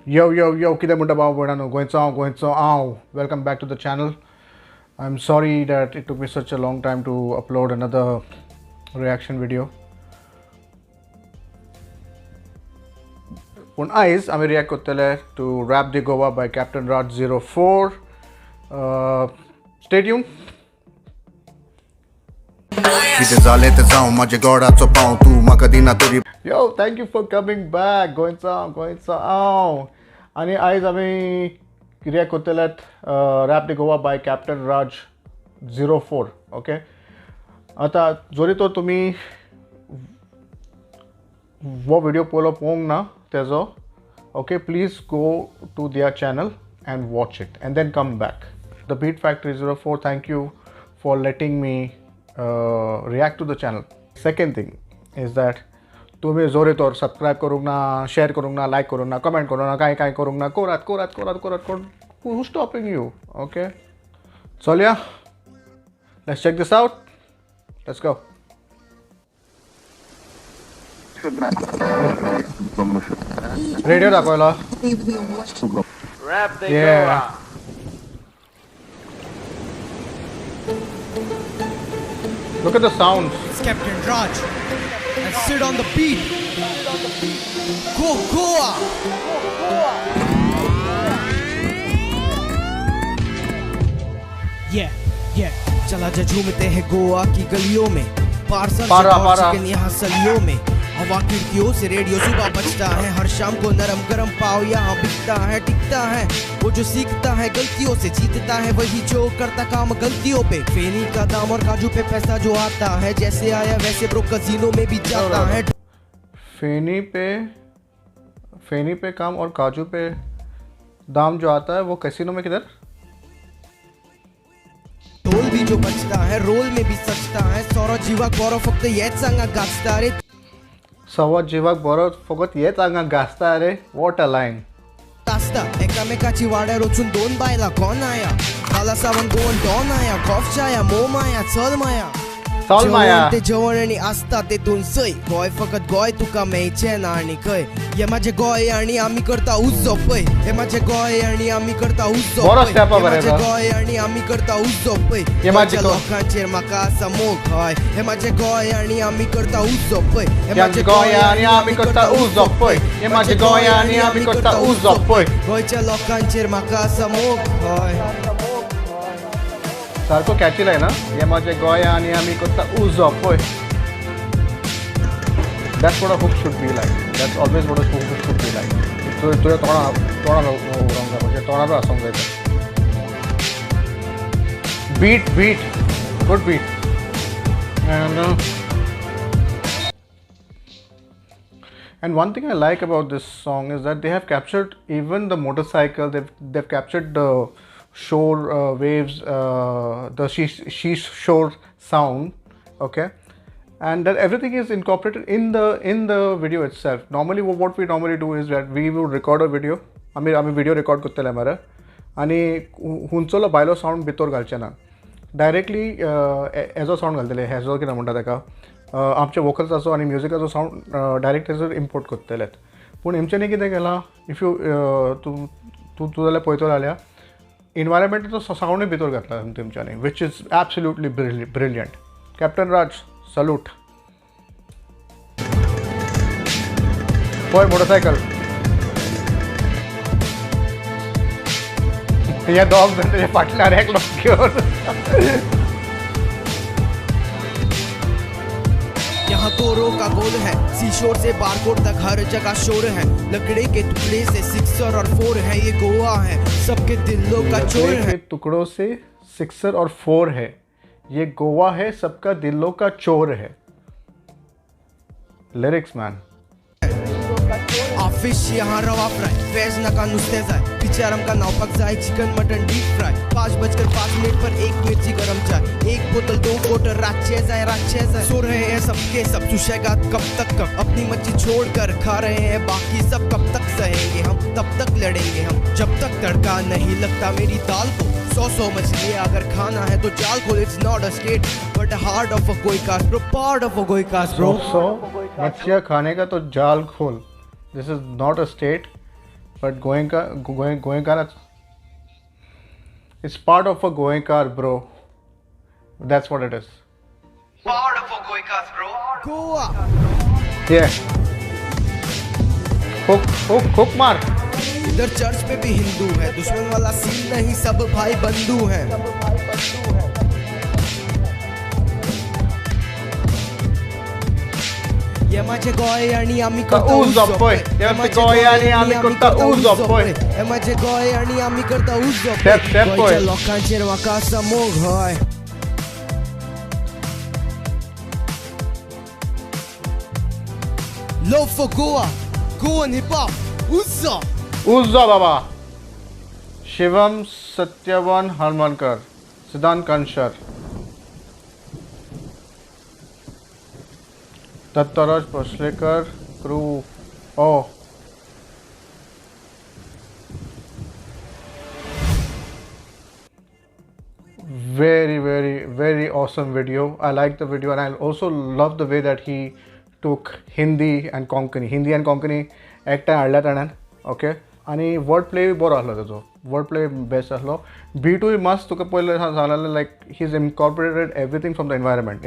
Yo, kida munda bao bodano, going so, ow. Welcome back to the channel. I'm sorry that it took me such a long time to upload another reaction video. On eyes, I react to Rap the Goa by Captain Raj 04. Stay tuned. Yo, thank you for coming back. Going so. आणि आयज आम्ही react करतलेत rap the Goa by captain Raj 04. Okay, आता जोरी तो तुम्ही वो video पळोवंक ना तेजो, okay, please go to their channel and watch it and then come back. The beat factory 04, thank you for letting me react to the channel. Second thing is that तुम्ही जोरे तोर सब्सक्राइब करूंक ना, share करूंक ना, like करूंक ना, comment करूंक ना, काय करूंक ना, कोरात. Who's stopping you? Okay, so yeah, let's check this out. Let's go. Radio दाखवायला. Rap the Goa. Look at the sounds. It's Captain Raj. And sit on the beat. Go Goa! Yeah. चला जा झूमते हैं गोवा की गलियों में, parcel chicken यहाँ सलियों में, हवा खिड़कियों से रेडियो सुबह बजता है, हर शाम को नरम गरम पाव यहाँ बिकता है, टिकता है वो जो सीखता है गलतियों से, जीतता है वही जो करता काम गलतियों पे, फेनी का दाम और काजू पे पैसा जो आता है, जैसे आया वैसे ब्रो कजीनों में भी जाता है. फेनी पे काम और काजू पे दाम जो आता है वो कैसीनो में किधर? ढोल भी जो बजता है रोल में भी सजता है, सौरा जीवाक बरो फक्त येच सांगा गाजता रे, सवा जीवाक बरो फकत हेच हांगा गाजता रे. What a line. तास्ता एकामेकाची वाड्या रोचून दोन बायला कोण आया, काला सावन गोवन डॉन आया, कॉफ चाया मो माया चल माया, ते जेवण आणि आसता तेतून सय, गोय फकत गोय तुका मेयचे ना आणि खंय, हे माझे गोय आणि आम्ही करता उज्जो पय, हे माझे गोय आणि आम्ही करता उज्जो पय, हे माझे गोय आणि आम्ही करता उज्जो पय, हे माझे लोकांचेर म्हाका असा मोग हय, हे माझे गोय आणि आम्ही करता उज्जो पय, हे माझे गोय आणि आम्ही करता उज्जो पय, हे माझे गोय आणि आम्ही करता उज्जो पय, गोयच्या लोकांचेर म्हाका असा मोग हय. सारखो कॅचिल आहे ना, हे माझे गोय आणि आम्ही करता उज्जो पय. That's what a hook should be like. That's always what a hook should be like. तुझ्या तोंडाला उडवून म्हणजे तोंडाला असून जायचं. Beat, good beat. And one thing I like about this song is that they have captured even the motorcycle. They've captured the shore waves, the shore sound. Okay. And that everything is incorporated in the video itself. Normally what we normally do is that we would record a video. आम्ही video record करतले मरे आणि हुंचोलो बायलो sound भितर घालचे ना, directly हेजो sound घालतले, हेजो कितें म्हणटा ताका, आमचे वोकल्साचो आणि म्युजिकाचो साऊंड डायरेक्ट तेजो इम्पोर्ट करतलेत. पूण हेंच्यांनी कितें केलां, इफ यू तूं जाल्यार पळयतो जाल्यार इन्वायरमेंटाचो साऊंडूय भितर घातला तेमच्यांनी, which is absolutely brilliant. Captain Raj, salute. Boy, motorcycle. ये डॉग बनते पाटला रे लोग क्यों? यहाँ तोरों का गोल है, सीशोर से बारकोड तक हर जगह शोर है, लकड़े के टुकड़े से 6 और 4 है, ये गोवा है सबके दिलों का चोर है. टुकड़ों से 6 और 4 है, ये गोवा है सबका दिलों का चोर है. Lyrics man. ऑफिस यहाँ रवा फ्राय, वेज नका नुसते जाय, बिचारम का नावपाक जाय चिकन मटन डीप फ्राय, 5:05 पर 1 मिर्ची गरम चाय, 1 बोतल 2 क्वार्टर रातचे जाय, सो रहे हैं सबके सब सुशेगात कब तक, अपनी मच्छी छोड़कर खा रहे हैं बाकी सब, कब तक सहेंगे हम, तब तक लड़ेंगे हम, जब तक तड़का नहीं लगता मेरी दाल को, 100 मछली अगर खाना है तो जाल खोल. It's not a state but a heart of a koi cast bro, part of a koi bro. So मछलियाँ खाने का तो जाल खोल. This is not a state But Goenka, it's part of a Goenka, bro. That's what it is. Part of a Goenkas, bro. Goa. Yeah. Hook मार. इधर church में भी हिंदू है, दुश्मन वाला सीन नहीं, सब भाई बंधु हैं. ये माझे गोय आणि आम्ही करता ऊस जपतोय. ये माझे गोय आणि आम्ही करता ऊस जपतोय. ये माझे गोय आणि आम्ही करता ऊस जपतोय. गोयच्या लोकांचेर वाका समोग होय. Love for Goa, Goan hip hop, Uzza. Uzza Baba. Shivam Satyavan Harmankar, Siddhant Kanshar, Dattaraj Paslekar, crew. Oh. Very awesome video. I like the video, and I also love the way that he took Hindi and Konkani एकटा हाडल्या ताणें. Okay आनी word play बरो आसलो तेजो. Word play best आसलो. बीटूय मस्त तुका पयलें सांगलें like he is incorporated everything from the environment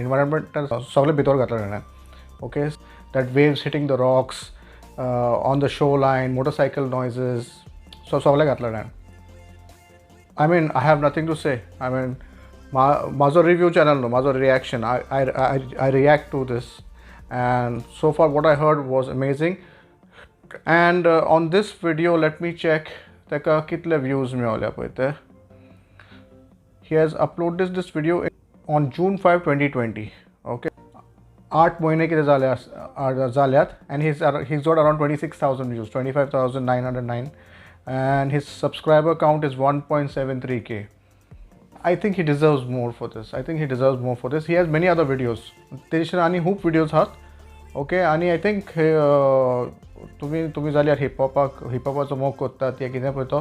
सगळें भितर घातलें ताणें. Okay that waves hitting the rocks on the shoreline, motorcycle noises, सगळें घातलें ताणें. I mean, I have nothing to say. I mean, माझो review channel no, माझो reaction. I react to this, and so far what I heard was amazing. And on this video, let me check तेका कितले views मेळ्ळ्या पळय ते. He has uploaded this video on June 5, 2020. Okay, 8 महिने कितें जाल्यात, and he's got around 26,000 views, 25,909. And his subscriber count is 1.73k. I think he deserves more for this. He has many other videos. तेजेर आनी खूब videos आहात. Okay आनी I think तुम्ही जाल्यार हिपहॉपाचो मोग कोत्तात या कितें पळय तो,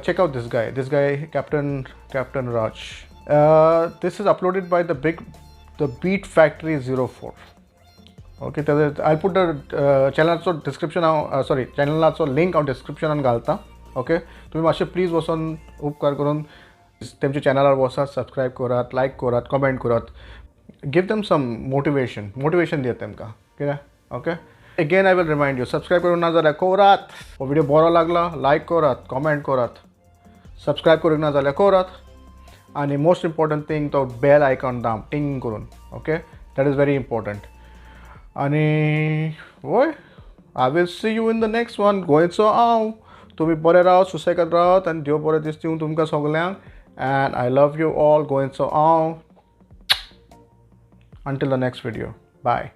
check out this guy Captain Raj. This is uploaded by the Beat Factory 04. Okay I'll put the channelaचो description channelaचो link हांव descriptionan घालता. ओके तुम्ही मातशें प्लीज वचून उपकार करून तेमच्या चॅनलार वचात, सबस्क्रायब करात, लायक करात, कमेंट करात. गिव देम सम मोटिवेशन दियात तेमकां कितें. Okay again I will remind you, subscribe करूंक ना जाल्यार करात. हो व्हिडिओ बरो लागला लायक करात, कमेंट करात, सबस्क्रायब करूंक ना जाल्यार करात. आनी मोस्ट इम्पॉर्टंट थिंग तो बेल आयकॉन दाम टिंग करून. Okay that is very important. आणि वय I will see you in the next one. गोंयचो हांव. तुम्ही बरे रावत, सुसेगाद रावत, आनी देव बरें दीस दिवं तुमकां सगल्यांक. And I love you all. Goencho हांव. Until the next video. Bye.